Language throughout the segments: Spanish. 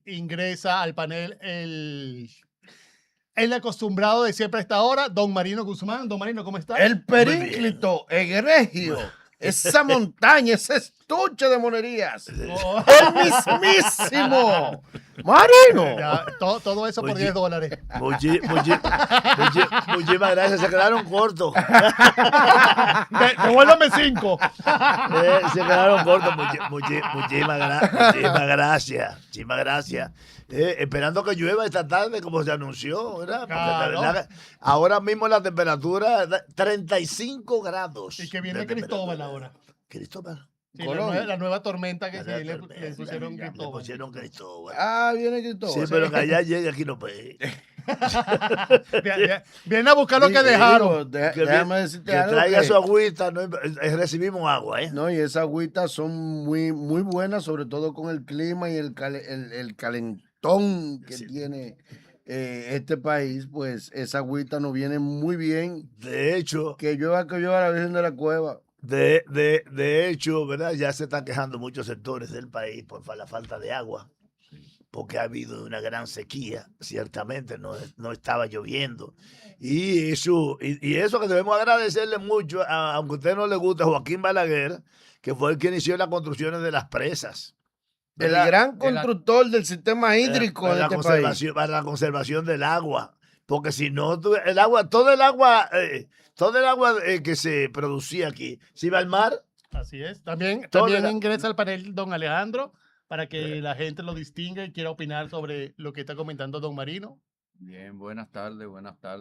Ingresa al panel el acostumbrado de siempre a esta hora, don Marino Guzmán. Don Marino, ¿cómo está? El perínclito egregio, esa montaña, ese estuche de monerías, Oh, el mismísimo Marino. ya, todo eso por $10. Muchísimas gracias, se quedaron cortos. Devuélvame 5. Se quedaron cortos. Muchísimas gracias. Muchísimas gracias. Esperando que llueva esta tarde, como se anunció, ¿verdad? Porque la verdad que ahora mismo la temperatura 35 grados. Y que viene Cristóbal ahora. ¿Cristóbal? Sí, la nueva tormenta que sí, le pusieron Cristóbal. Le pusieron Cristóbal. Ah, viene Cristóbal. Sí, pero que allá llegue, aquí no puede. Viene a buscar lo que dejaron. Déjame decirte que algo. Traiga su agüita, no, recibimos agua, ¿eh? No, y esas agüitas son muy, muy buenas, sobre todo con el clima y el calentón que tiene este país, pues esa agüita nos viene muy bien. De hecho, que llueva la Virgen de la Cueva. De hecho, ¿verdad? Ya se están quejando muchos sectores del país por la falta de agua, porque ha habido una gran sequía, ciertamente, no estaba lloviendo. Y eso que debemos agradecerle mucho, aunque a usted no le guste, a Joaquín Balaguer, que fue el que inició las construcciones de las presas. El gran constructor del sistema hídrico de este país. Para la conservación del agua. Porque si no, todo el agua que se producía aquí, se iba al mar. Así es. También ingresa al panel don Alejandro para que la gente lo distinga y quiera opinar sobre lo que está comentando don Marino. Bien, buenas tardes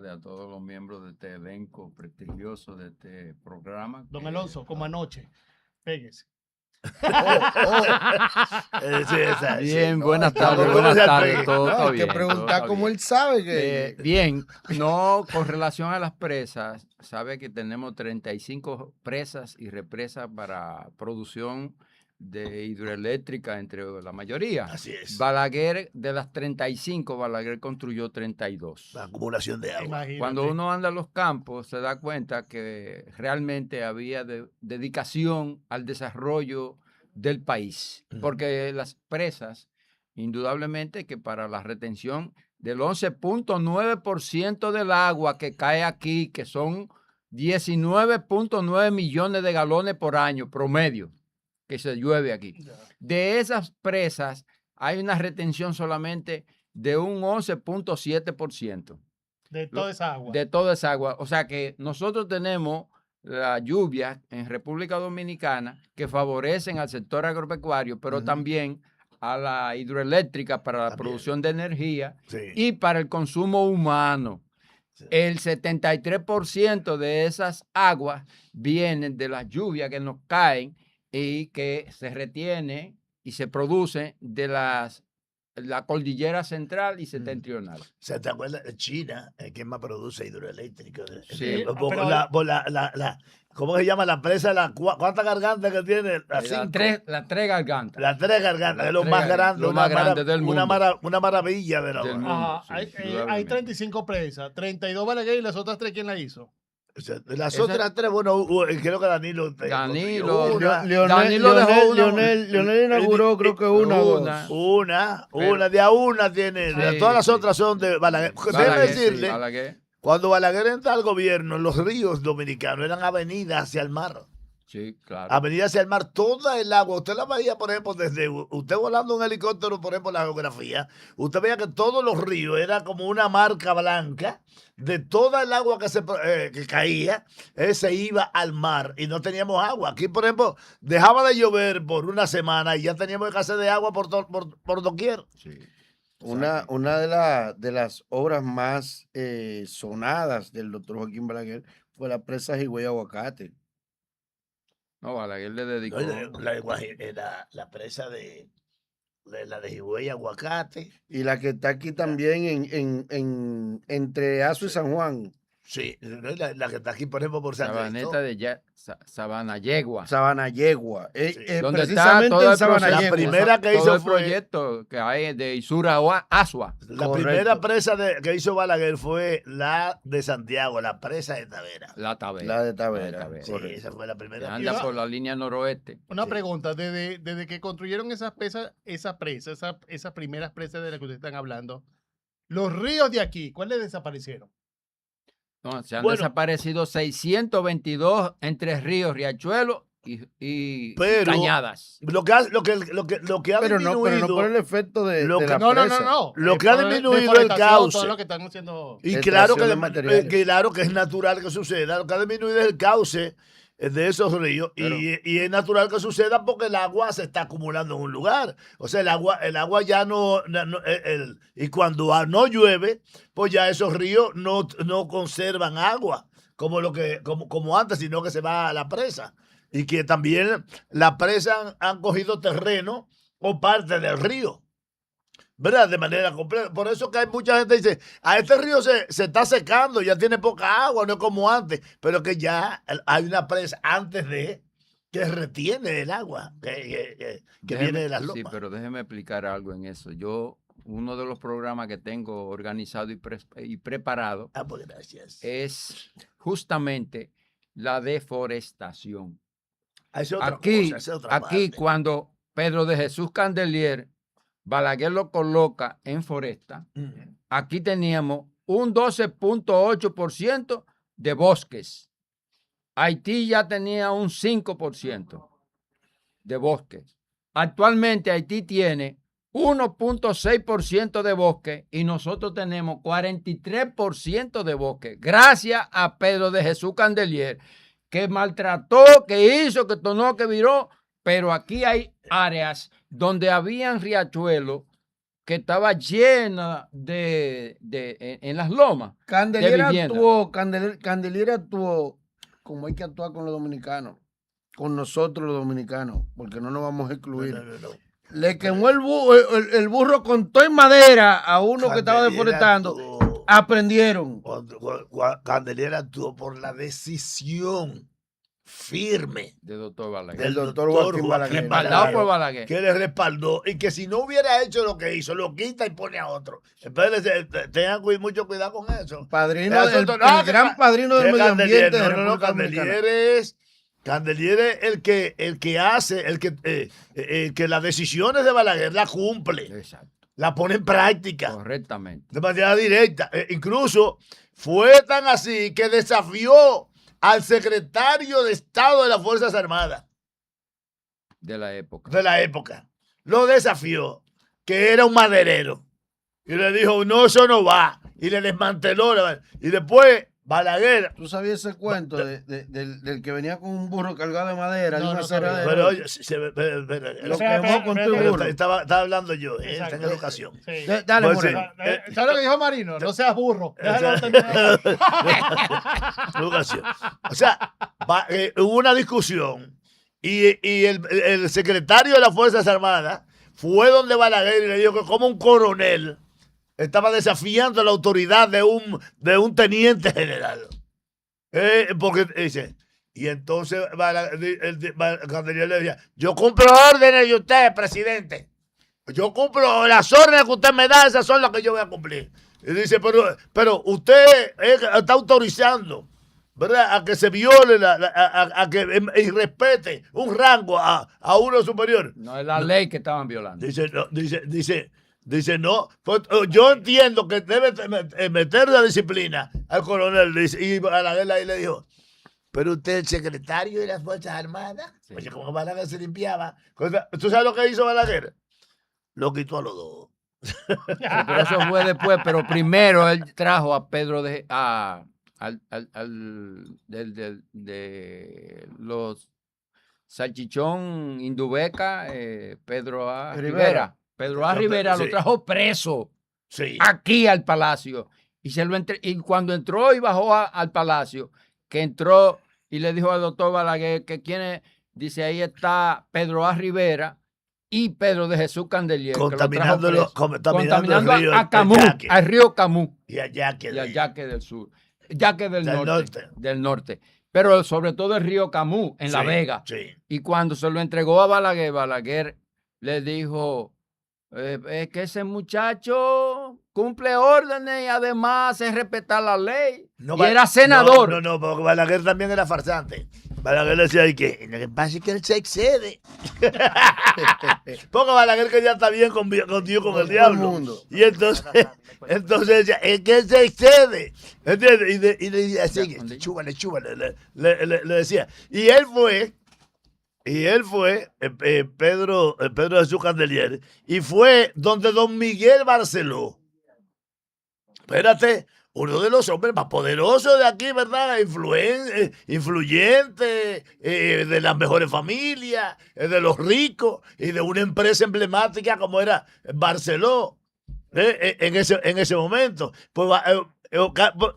a todos los miembros de este elenco prestigioso de este programa. Don Alonso, como anoche, péguese. Bien, buenas tardes, todo Hay bien. que preguntar cómo él sabe que... Bien, no, con relación a las presas, sabe que tenemos 35 presas y represas para producción de hidroeléctrica, entre la mayoría. Así es. Balaguer, de las 35, Balaguer construyó 32. La acumulación de agua. Imagínate. Cuando uno anda a los campos, se da cuenta que realmente había dedicación al desarrollo del país. Porque las presas, indudablemente que para la retención del 11.9% del agua que cae aquí, que son 19.9 millones de galones por año promedio, que se llueve aquí. De esas presas hay una retención solamente de un 11.7%. De toda esa agua. De toda esa agua. O sea que nosotros tenemos la lluvia en República Dominicana que favorecen al sector agropecuario, pero también a la hidroeléctrica para la producción de energía y para el consumo humano. Sí. El 73% de esas aguas vienen de las lluvias que nos caen y que se retiene y se produce de la cordillera central y septentrional. ¿Se te acuerdas? China es quien más produce hidroeléctrico. Sí, ¿cómo se llama la presa? ¿Cuántas gargantas que tiene? Las tres gargantas. Las tres gargantas, es lo más grande del mundo. Una maravilla de la del mundo. Sí, hay 35 presas, 32 Balaguer y las otras 3, ¿quién las hizo? O sea, las otras 3, bueno, creo que Danilo dejó Leonel inauguró, creo que una tiene. Todas las otras son de Balaguer. Déjeme decirle, cuando Balaguer entra al gobierno, los ríos dominicanos eran avenidas hacia el mar. Sí, claro. Avenida hacia el mar, toda el agua. Usted la veía, por ejemplo, desde usted volando un helicóptero, por ejemplo, la geografía. Usted veía que todos los ríos era como una marca blanca de toda el agua que caía, se iba al mar y no teníamos agua. Aquí, por ejemplo, dejaba de llover por una semana y ya teníamos escasez de agua por doquier. Sí. Una de las obras más sonadas del doctor Joaquín Balaguer fue la presa Higüey Aguacate. No, Balaguer le dedicó. La presa de la de Higüey Aguacate. Y la que está aquí también entre Azo y San Juan. Sí, la que está aquí, por ejemplo, por San Cristo. Sabaneta de Sabanayegua. Sabanayegua. Donde está Precisamente todo en el proceso, Sabanayegua. La primera que todo hizo el fue proyecto que hay de Isura a Asua. la Correcto. primera presa que hizo Balaguer fue la de Santiago, la presa de Tavera. La Tavera. La de Tavera. Sí, Correcto. esa fue la Que primera. anda Y- por la línea noroeste. Una Sí. pregunta, desde que construyeron esas esas primeras presas de las que ustedes están hablando, los ríos de aquí, ¿cuáles desaparecieron? No, se han Bueno. desaparecido 622 entre ríos, riachuelos y Pero- cañadas. Lo que ha Pero disminuido, no por el efecto de Lo de que- la No, presa. Lo que ha por disminuido el deforestación, cauce. todo lo que están haciendo. y Extracción de materiales. claro que es natural que suceda. Lo que ha disminuido es el cauce de esos ríos Pero- y es natural que suceda porque el agua se está acumulando en un lugar. O sea, el agua ya y cuando no llueve, pues ya esos ríos no conservan agua como antes, sino que se va a la presa. Y que también la presa han cogido terreno o parte del río. ¿Verdad? De manera completa. Por eso que hay mucha gente que dice, a este río se está secando, ya tiene poca agua, no es como antes, pero que ya hay una presa antes de que retiene el agua que viene de las lomas. Sí, pero déjeme explicar algo en eso. Uno de los programas que tengo organizado y preparado Ah, pues gracias. es justamente la deforestación. Esa es otra Aquí, cosa, esa es otra aquí parte. cuando Pedro de Jesús Candelier, Balaguer lo coloca en foresta, aquí teníamos un 12.8% de bosques. Haití ya tenía un 5% de bosques. Actualmente Haití tiene 1.6% de bosque y nosotros tenemos 43% de bosque. Gracias a Pedro de Jesús Candelier, que maltrató, que hizo, que tornó, que viró, pero aquí hay áreas donde habían riachuelos que estaba llena en las lomas. Candelier vivienda. Candelier actuó como hay que actuar con los dominicanos, con nosotros los dominicanos, porque no nos vamos a excluir. No. Le quemó el burro con toda madera a uno que estaba Candelier deforestando. actuó- Aprendieron. Candelier actuó por la decisión firme De doctor Balaguer. El del doctor Joaquín Balaguer. Respaldado por Balaguer. que le respaldó y que si no hubiera hecho lo que hizo, lo quita y pone a otro. Entonces, tengan mucho cuidado con eso. Padrino, Eso el no, gran padrino del que medio Candelier, ambiente de no, República Dominicana. Candelier es el que hace, que las decisiones de Balaguer las cumple, Exacto. las pone en práctica Correctamente. de manera directa. Incluso fue tan así que desafió al secretario de Estado de las Fuerzas Armadas De la época. de la época. Lo desafió, que era un maderero. Y le dijo, no, eso no va. Y le desmanteló. Y después Balaguer. ¿Tú sabías ese cuento del que venía con un burro cargado de madera? No, de una no sabía. aserradera? Pero oye, Lo Espera, quemó con tu burro. estaba hablando yo, está en Exacto. educación. Sí. Dale, Pues Moreno. ¿Sabes lo que dijo Marino? No seas burro. Déjalo terminar. Educación. O sea, hubo una discusión y el secretario de las Fuerzas Armadas fue donde Balaguer y le dijo que como un coronel estaba desafiando la autoridad de un teniente general. Porque dice, y entonces Candelier le decía, yo cumplo órdenes de usted, presidente. Yo cumplo las órdenes que usted me da, esas son las que yo voy a cumplir. Y dice, pero usted está autorizando, ¿verdad?, a que se viole, a que irrespete un rango a uno superior. No es la ley que estaban violando. Dice, no, pues, yo entiendo que debe meter la disciplina al coronel. Y Balaguer ahí le dijo, pero usted es el secretario de las Fuerzas Armadas. Sí. Oye, como Balaguer se limpiaba. ¿Tú sabes lo que hizo Balaguer? Lo quitó a los dos. Sí, pero eso fue después, pero primero él trajo a Pedro de los Salchichón Indubeca, Pedro A. Rivera. Pedro A. Rivera Sí. lo trajo preso Sí. aquí al palacio. Y cuando entró y bajó al palacio, que entró y le dijo al doctor Balaguer que dice, ahí está Pedro A. Rivera y Pedro de Jesús Candelier. Contaminando el río, a Camus, Yaque. al río Camus Y a Yaque. y al Yaque del Sur. ya que del norte. Pero sobre todo el río Camus, en La Sí, Vega. sí. Y cuando se lo entregó a Balaguer, Balaguer le dijo, es que ese muchacho cumple órdenes y además hace respetar la ley. No, y era senador. No, porque Balaguer también era farsante. Balaguer decía ¿y qué? Lo que pasa es que él se excede. Porque Balaguer quería estar bien con Dios, con el todo el diablo. mundo. Y entonces decía, es que él se excede. ¿Entiendes? Y le decía así, chúbale, le decía. Y él fue, Pedro Jesús Candelier, y fue donde don Miguel Barceló. Espérate, uno de los hombres más poderosos de aquí, ¿verdad? Influyente, de las mejores familias, de los ricos y de una empresa emblemática como era Barceló en ese momento. Pues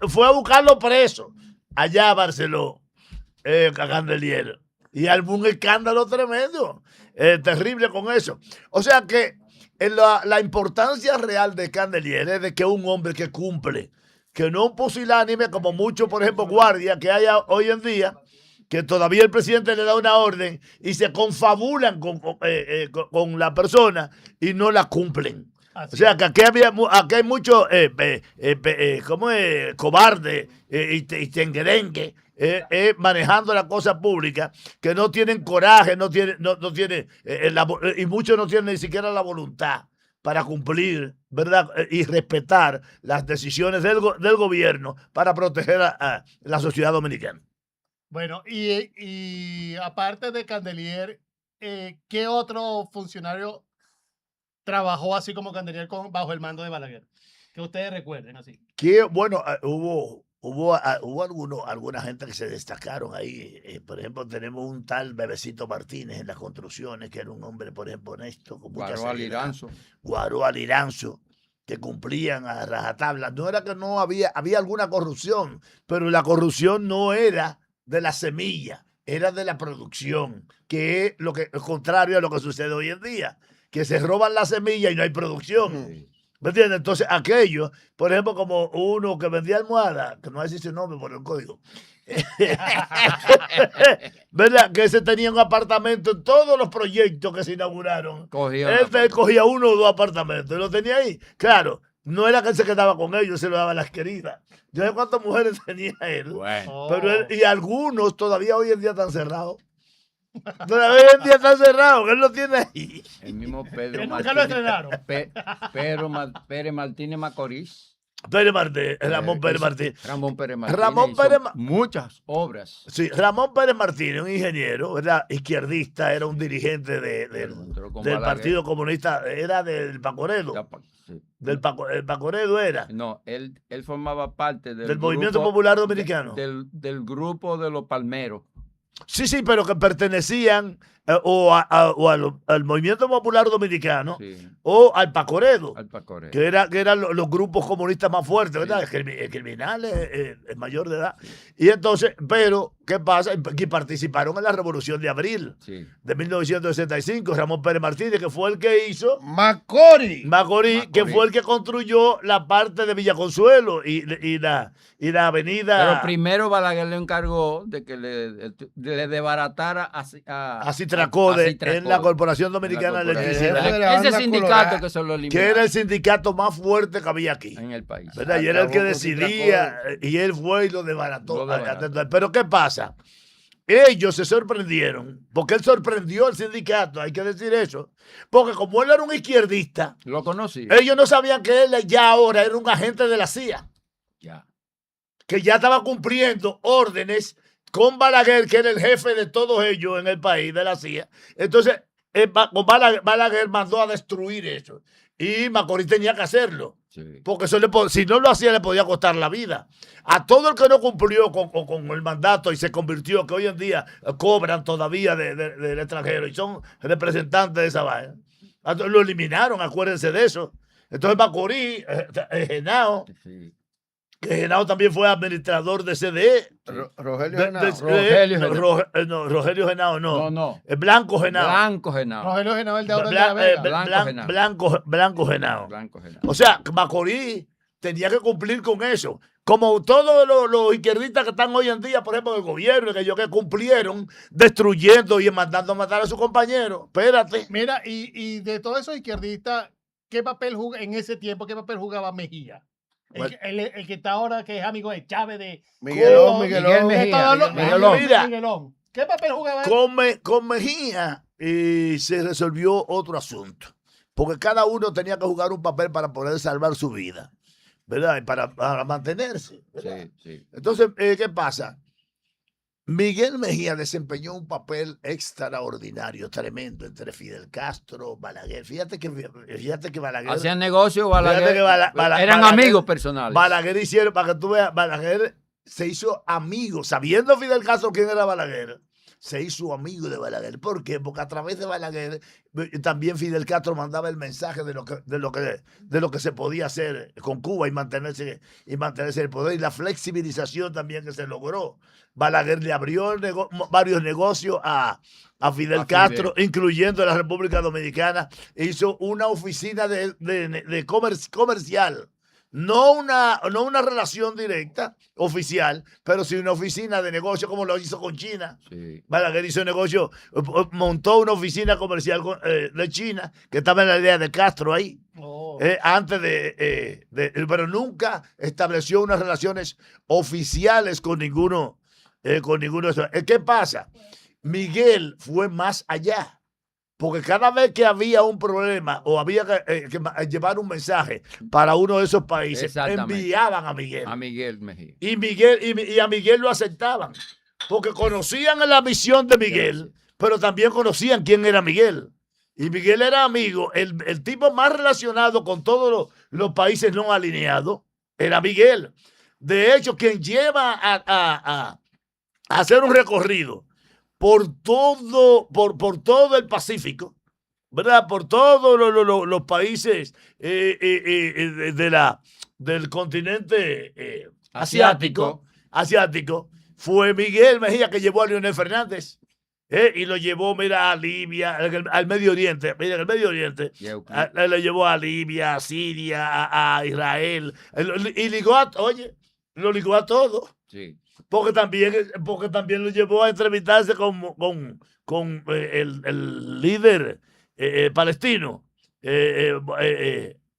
fue a buscarlo preso allá a Barceló, Candelier. Y armó un escándalo tremendo, terrible con eso. O sea que la importancia real de Candelier es de que es un hombre que cumple, que no un pusilánime como muchos, por ejemplo, guardias que hay hoy en día, que todavía el presidente le da una orden y se confabulan con la persona y no la cumplen. Así O sea, que aquí hay muchos ¿cómo es? Cobardes y tenguerengue manejando la cosa pública que no tienen coraje, no tienen, y muchos no tienen ni siquiera la voluntad para cumplir, ¿verdad? Y respetar las decisiones del gobierno para proteger a la sociedad dominicana. Bueno, y aparte de Candelier, ¿qué otro funcionario trabajó así como Candelier bajo el mando de Balaguer? Que ustedes recuerden así. Que bueno, hubo alguna gente que se destacaron ahí. Por ejemplo, tenemos un tal Bebecito Martínez en las construcciones, que era un hombre, por ejemplo, honesto, con mucha Guaroa seriedad. Liranzo. Guaroa Liranzo, que cumplían a rajatabla. No era que no había alguna corrupción, pero la corrupción no era de la semilla, era de la producción, que es lo contrario a lo que sucede hoy en día, que se roban la semilla y no hay producción. ¿Me entiendes? Entonces, aquello, por ejemplo, como uno que vendía almohadas, que no voy a decir su nombre por el código, ¿verdad? Que ese tenía un apartamento en todos los proyectos que se inauguraron. Él cogía 1 o 2 apartamentos y lo tenía ahí. Claro, no era que él se quedaba con ellos, se lo daba a las queridas. Yo sé cuántas mujeres tenía él. Bueno. Pero y algunos todavía hoy en día están cerrados. Todavía hoy en día están cerrados, que él lo tiene ahí. El mismo Pedro Que nunca lo estrenaron. Pérez Martínez Macorís. Ramón Pérez Martínez. Ramón Pérez Martínez. Ramón Pérez muchas obras. Sí, Ramón Pérez Martínez, un ingeniero, ¿verdad? Izquierdista, era un dirigente del Partido Comunista, era del Pacoredo. Sí. El Pacoredo era. No, él formaba parte del Movimiento Popular Dominicano. Del grupo de los Palmeros. Sí, pero que pertenecían al Movimiento Popular Dominicano, sí, o al Pacoredo, que eran los grupos comunistas más fuertes, ¿verdad? Sí. El criminal es mayor de edad. Sí. Y entonces, pero, ¿qué pasa? Que participaron en la Revolución de Abril, sí, de 1965. Ramón Pérez Martínez, que fue el que hizo Macorís, que fue el que construyó la parte de Villa Consuelo y la avenida. Pero primero Balaguer le encargó de que le desbaratara a Citracode en la Corporación Dominicana de Electricidad. Ese sindicato que se lo eliminó. Que era el sindicato más fuerte que había aquí en el país. ¿Verdad? Y era el que decidía, y él fue y lo desbarató. Pero ¿qué pasa? Ellos se sorprendieron, porque él sorprendió al sindicato, hay que decir eso, porque como él era un izquierdista, lo conocí. Ellos no sabían que él ya ahora era un agente de la CIA. Ya. Que ya estaba cumpliendo órdenes con Balaguer, que era el jefe de todos ellos en el país, de la CIA. Entonces, Balaguer mandó a destruir eso. Y Macorís tenía que hacerlo. Sí. Porque eso si no lo hacía, le podía costar la vida. A todo el que no cumplió con el mandato y se convirtió, que hoy en día cobran todavía del extranjero y son representantes de esa vaina, lo eliminaron, acuérdense de eso. Entonces, Macorís, Genao, sí, que Genao también fue administrador de CDE. Rogelio Genao no. No. Blanco Genao. Rogelio Genao, el de ahora de la Vega. Blanco Genao. O sea, Macorís tenía que cumplir con eso. como todos los izquierdistas que están hoy en día, por ejemplo, en el gobierno, que ellos que cumplieron destruyendo y mandando a matar a sus compañeros. Espérate. Mira, y de todos esos izquierdistas, ¿qué papel en ese tiempo, qué papel jugaba Mejía? Bueno. El que está ahora, que es amigo de Chávez, de Miguelón, de Miguelón. Mejía, todos los- Miguelón. Mira. Miguelón. ¿Qué papel jugaba él? Con Mejía se resolvió otro asunto. Porque cada uno tenía que jugar un papel para poder salvar su vida, ¿verdad? Y para mantenerse, ¿verdad? Sí, sí. Entonces, ¿qué pasa? Miguel Mejía desempeñó un papel extraordinario, tremendo, entre Fidel Castro, Balaguer. Fíjate que Balaguer... Hacían negocio, Fíjate Balaguer. que Eran Balaguer- amigos personales. Balaguer hicieron, para que tú veas, Balaguer se hizo amigo, sabiendo Fidel Castro quién era Balaguer, se hizo amigo de Balaguer. ¿Por qué? Porque a través de Balaguer también Fidel Castro mandaba el mensaje de lo que se podía hacer con Cuba y mantenerse en el poder, y la flexibilización también que se logró. Balaguer le abrió varios negocios a Fidel Castro, incluyendo la República Dominicana. Hizo una oficina de comercial. No una relación directa, oficial, pero sí una oficina de negocio, como lo hizo con China. Sí. Balaguer hizo negocio, montó una oficina comercial de China, que estaba en la idea de Castro ahí, Oh. antes pero nunca estableció unas relaciones oficiales con ninguno de esos. ¿Qué pasa? Miguel fue más allá. Porque cada vez que había un problema o había que llevar un mensaje para uno de esos países, Exactamente. enviaban a Miguel. A Miguel Mejía. Y a Miguel lo aceptaban. Porque conocían la misión de Miguel, pero también conocían quién era Miguel. Y Miguel era amigo, el tipo más relacionado con todos los países no alineados era Miguel. De hecho, quien lleva a hacer un recorrido por todo el Pacífico, ¿verdad? Por todos los países del continente asiático, fue Miguel Mejía que llevó a Leonel Fernández. Y lo llevó, mira, a Libia, al Medio Oriente. Mira, en el Medio Oriente. Lo llevó a Libia, a Siria, a Israel. Y lo ligó a todo. Sí. Porque también lo llevó a entrevistarse con el líder palestino,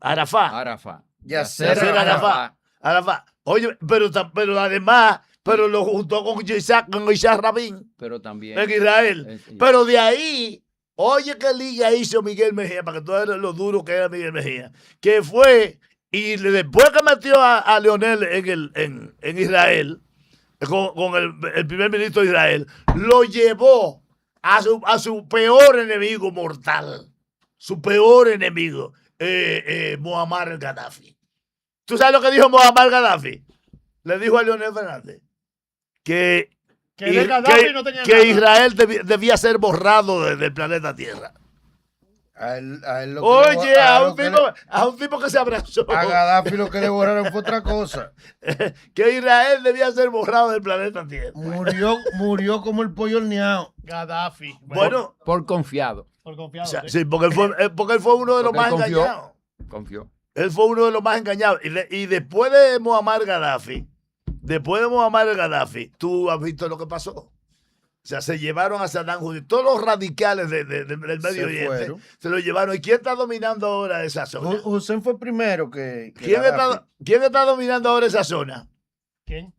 Arafat. Arafat. Yasser Arafat. Oye, pero además, lo juntó con Isaac Rabin Pero también. en Israel. Pero de ahí, oye qué liga hizo Miguel Mejía, para que tú veas lo duro que era Miguel Mejía, que fue, y después que metió a Leonel en Israel, con el primer ministro de Israel, lo llevó a su peor enemigo mortal, su peor enemigo, Muammar el Gaddafi. ¿Tú sabes lo que dijo Muammar Gaddafi? Le dijo a Leonel Fernández que de Gaddafi no tenía nada. Israel debía ser borrado del planeta Tierra. A él lo que Oye, le- a un tipo que se abrazó. a Gaddafi lo que le borraron fue otra cosa. Que Israel debía ser borrado del planeta Tierra. Murió como el pollo horneado. Gaddafi. Bueno, Por confiado. por confiado. o sea, sí. sí, porque él fue uno de los Porque más él confió. engañados. Confió. Él fue uno de los más engañados. Y después de Muammar Gaddafi, tú has visto lo que pasó. O sea, se llevaron a Saddam Hussein. Todos los radicales del Medio Oriente fueron. se lo llevaron. ¿Y quién está dominando ahora esa zona? Hussein fue primero que ¿Quién está dominando ahora esa zona? ¿Quién?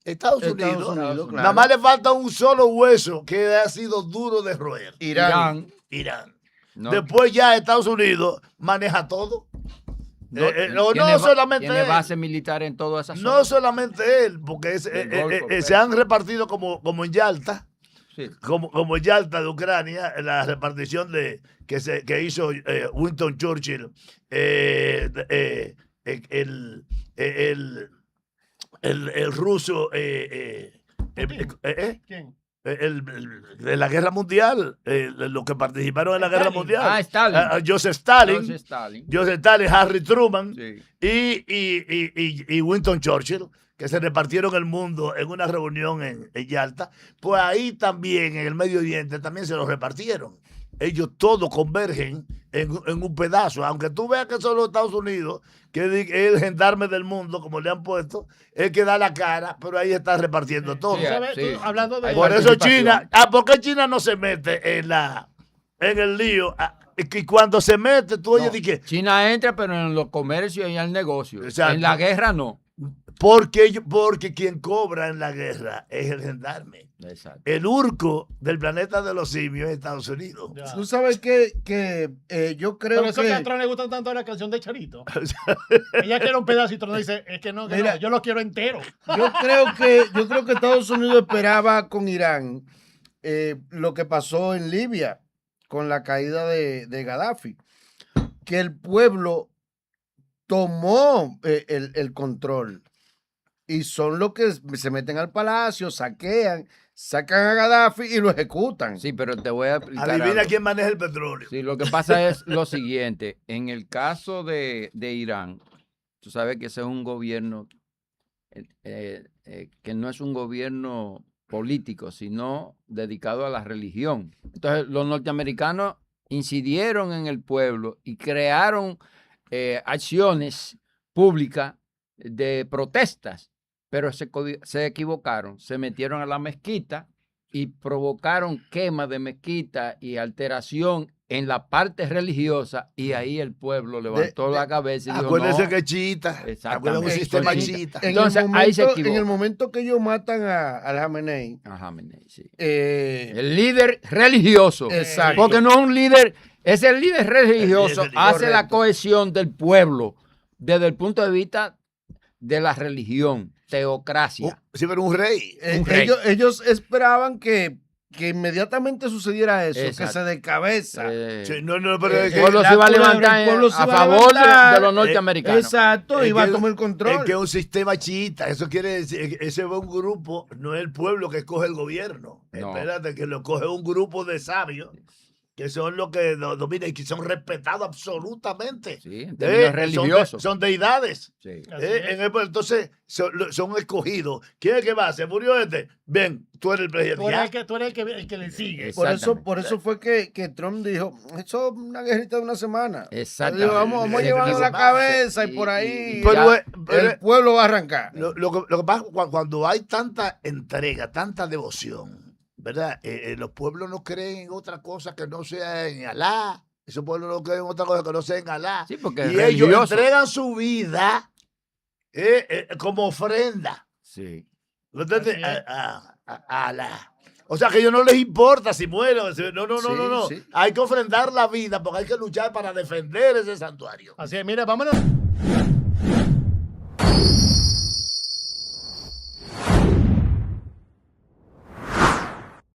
Estados Estados Unidos. Unidos, claro. Nada más le falta un solo hueso que ha sido duro de roer. Irán. Irán. No, Después ya Estados Unidos maneja todo. No solamente tiene él. base militar en toda esa zona. No solamente él, porque Del Golfo, se han repartido como en Yalta, Sí. como en Yalta de Ucrania, la repartición que hizo Winston Churchill, el ruso, ¿Quién? de la guerra mundial, los que participaron en la guerra Stalin. mundial. Stalin. Joseph Stalin. Joseph Stalin. Harry Truman Sí. y Winston Churchill, que se repartieron el mundo en una reunión en Yalta. Pues ahí también, en el Medio Oriente, también se los repartieron. ellos todos convergen en un pedazo. Aunque tú veas que son los Estados Unidos, que es el gendarme del mundo, como le han puesto, es que da la cara, pero ahí está repartiendo todo. Sí, ¿Sabes? sí. Tú, hablando de... Hay Por eso participación. China, ¿por qué China no se mete en el lío? Y cuando se mete, tú oyes No, de que China entra, pero en los comercios y en el negocio. Exacto. En la guerra no. porque quien cobra en la guerra es el gendarme. Exacto. El urco del planeta de los simios es Estados Unidos. Ya. Tú sabes que yo creo Por eso que a que... Trump le gusta tanto la canción de Charito. Ella quiere un pedacito, no dice, es que no, Mira. yo lo quiero entero. Yo creo que Estados Unidos esperaba con Irán lo que pasó en Libia con la caída de Gaddafi, que el pueblo tomó el control y son los que se meten al palacio, sacan a Gaddafi y lo ejecutan. Sí, pero te voy a explicar Adivina algo. quién maneja el petróleo. Sí, lo que pasa es lo siguiente. En el caso de Irán, tú sabes que ese es un gobierno que no es un gobierno político, sino dedicado a la religión. Entonces, los norteamericanos incidieron en el pueblo y crearon acciones públicas de protestas, pero se equivocaron, se metieron a la mezquita y provocaron quema de mezquita y alteración en la parte religiosa, y ahí el pueblo levantó la cabeza y dijo, Acuérdense no. que es chiita. Exactamente. Acuérdense un sistema chiita. Entonces, ahí se en equivoca. el momento que ellos matan al Jamenei, Ajá, sí. eh, El líder religioso. Exacto. Porque no es un líder, es el líder religioso, El líder, hace la correcto. cohesión del pueblo desde el punto de vista de la religión, teocracia. Sí, pero un rey. Un rey. ellos esperaban que inmediatamente sucediera eso, que Exacto. se descabeza. Sí, no, pero es el que, pueblo la se iba a culebra, levantar el pueblo se a iba a favor de levantar, los norteamericanos. Exacto, es iba que- a tomar el es control. que es un sistema chiita. Eso quiere decir que ese es un grupo, no es el pueblo que escoge el gobierno. No. Espérate, que lo coge un grupo de sabios que son los que dominan y que son respetados absolutamente. Sí, en términos religiosos. Son deidades. Sí. Así es. Entonces son escogidos. ¿Quién es que va? ¿Se murió este? Ven, tú eres el presidente. Tú eres el que le sigue. Exactamente. Por eso fue que Trump dijo, eso es una guerrita de una semana. Exactamente. Dijo, vamos a Sí, llevarle la sí, cabeza y y- por y- ahí Pero, el pueblo va a arrancar. Lo que pasa cuando hay tanta entrega, tanta devoción, ¿verdad? Los pueblos no creen en otra cosa que no sea en Alá. Esos pueblos no creen en otra cosa que no sea en Alá. Sí, porque y es ellos religioso. entregan su vida como ofrenda. Sí. ¿Lo entiendes? Así es. A Alá. O sea que a ellos no les importa si mueren. No. Sí. Hay que ofrendar la vida porque hay que luchar para defender ese santuario. Así es, mira, vámonos.